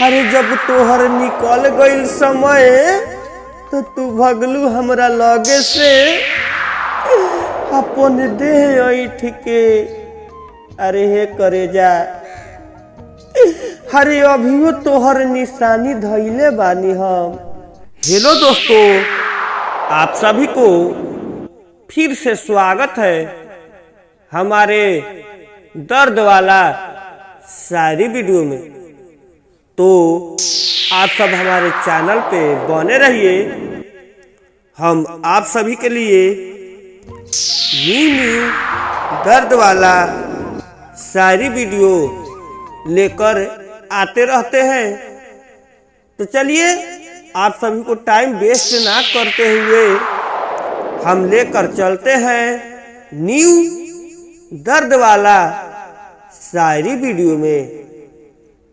अरे जब तोहर निकल गईल समय तो तू भगलू हमरा लगे से अपन देह ऐठ के। अरे हे करे जा, अरे अभियो तोहर निशानी धइले बानी हम। हेलो दोस्तों, आप सभी को फिर से स्वागत है हमारे दर्द वाला शायरी वीडियो में। तो आप सब हमारे चैनल पे बने रहिए। हम आप सभी के लिए न्यू दर्द वाला शायरी वीडियो लेकर आते रहते हैं। तो चलिए आप सभी को टाइम वेस्ट ना करते हुए हम लेकर चलते हैं न्यू दर्द वाला शायरी वीडियो में।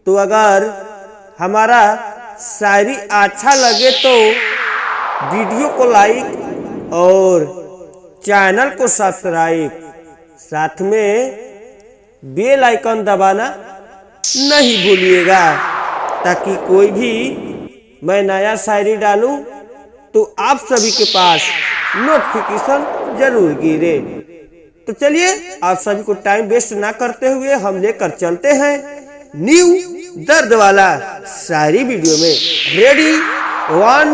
तो अगर हमारा शायरी अच्छा लगे तो वीडियो को लाइक और चैनल को सब्सक्राइब, साथ में बेल आइकन दबाना नहीं भूलिएगा, ताकि कोई भी मैं नया शायरी डालूं तो आप सभी के पास नोटिफिकेशन जरूर गिरे। तो चलिए आप सभी को टाइम वेस्ट ना करते हुए हम लेकर चलते हैं न्यू दर्द वाला शायरी वीडियो में। रेडी, 1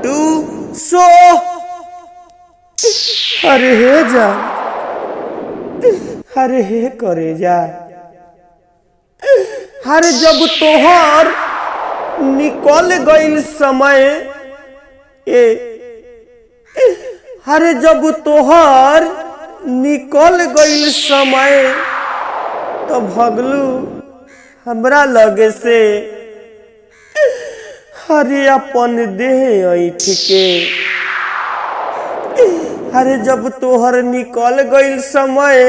2 शो। अरे हे जा, अरे हे करे जा, अरे जब तोहर निकल गईल समय अरे जब तोहर निकल गईल समय तो भगलू हमरा लगे से। अरे अपन देह ऐठ के। अरे जब तोहर निकल गईल समय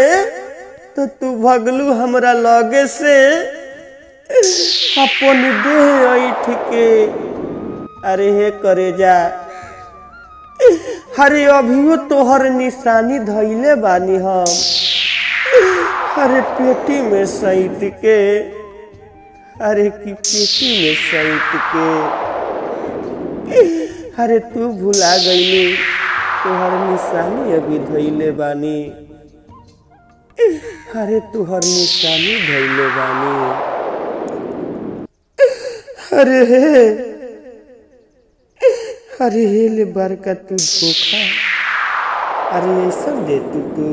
तो तू भगलू हमरा लगे से अपन देह ऐठ के। अरे हे करे जा, अरे अभियो तोहर निशानी धइले बानी हम। अरे पेटी में सैत के, अरे की पेटी में सैत के। अरे तू भुला गईली तोहर निशानी अभी धइले बानी। अरे तोहर निशानी धइले बानी। अरे हे, अरे हे ले बरका तू धोखा। अरे ऐसा दे तू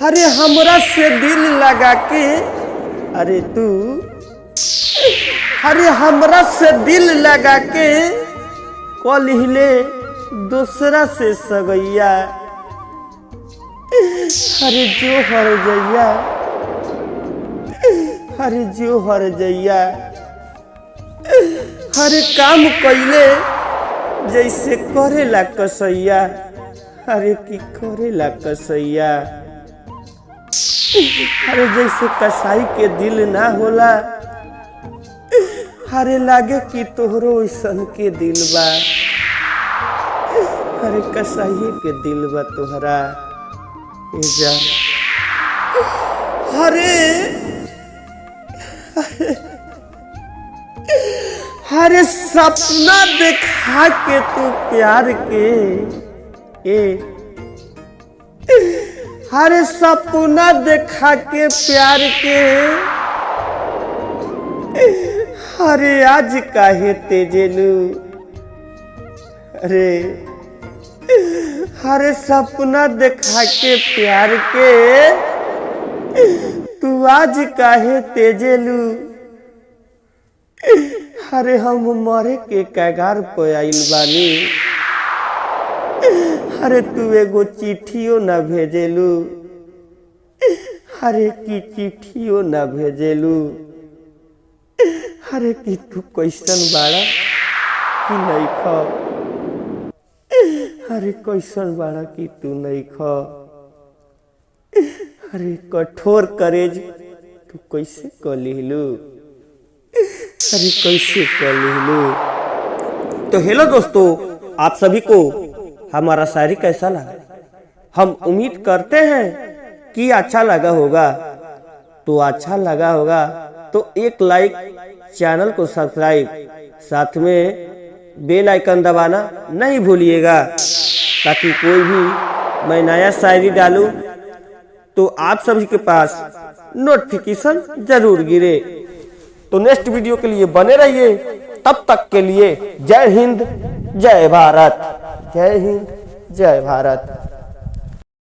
अरे हमरा से दिल लगा के। अरे तू, अरे हमरा से दिल लगा के कल हिले दूसरा से सगैया। अरे जो हर जैया, अरे जो हर जैया। अरे काम कैले जैसे करेला कसैया। अरे की करेला कसैया। अरे जैसे कसाई के दिल ना होला। अरे लागे कि तोहरो ऐसन के दिल बा। अरे कसाई के दिल बा तोहरा जान। अरे अरे सपना देखा के तू प्यार के। अरे सपना देखा के प्यार के। अरे आज काहे तेजेलू। अरे अरे सपना देखा के प्यार के तू आज काहे तेजेलू। अरे हम मरे के कगार पे आइल बानी। अरे तू एगो चिट्ठियों ना भेजेलू। अरे की चिट्ठियों ना भेजेलू। अरे कि तू कैसन बाड़ा कि नहीं खा। अरे कैसन बाड़ा कि तू नहीं खा। अरे कठोर करेज तू कैसे कलिलू। अरे कैसे कलिलू। तो हेलो दोस्तों, आप सभी को हमारा शायरी कैसा लगा? हम उम्मीद करते हैं कि अच्छा लगा होगा। तो अच्छा लगा होगा तो एक लाइक, चैनल को सब्सक्राइब, साथ में बेल आइकन दबाना नहीं भूलिएगा, ताकि कोई भी मैं नया शायरी डालूं तो आप सभी के पास नोटिफिकेशन जरूर गिरे। तो नेक्स्ट वीडियो के लिए बने रहिए। तब तक के लिए जय हिंद, जय भारत। जय हिंद, जय भारत।